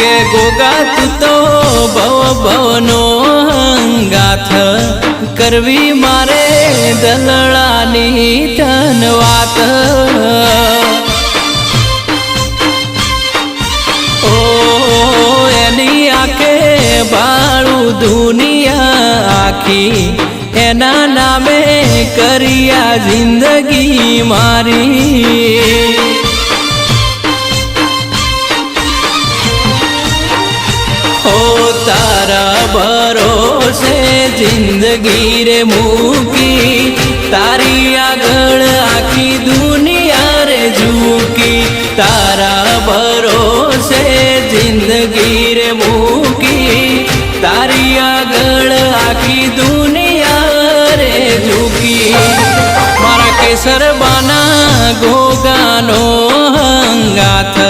કે ગોગા તું તો ભવ ભવનો હંગાથ કરવી મારે દલડાની તન વાત ઓ એની આંખે ભાળું દુનિયા આખી એના નામે કર્યા જિંદગી મારી ઓ તારા ભરોસે જિંદગી રે મૂકી તારી આગળ આખી દુનિયા રે ઝૂકી તારા ભરોસે જિંદગી રે મૂકી તારી આગળ આખી દુનિયા રે ઝૂકી મારા કેસર બાના ગોગાનો હંગાથ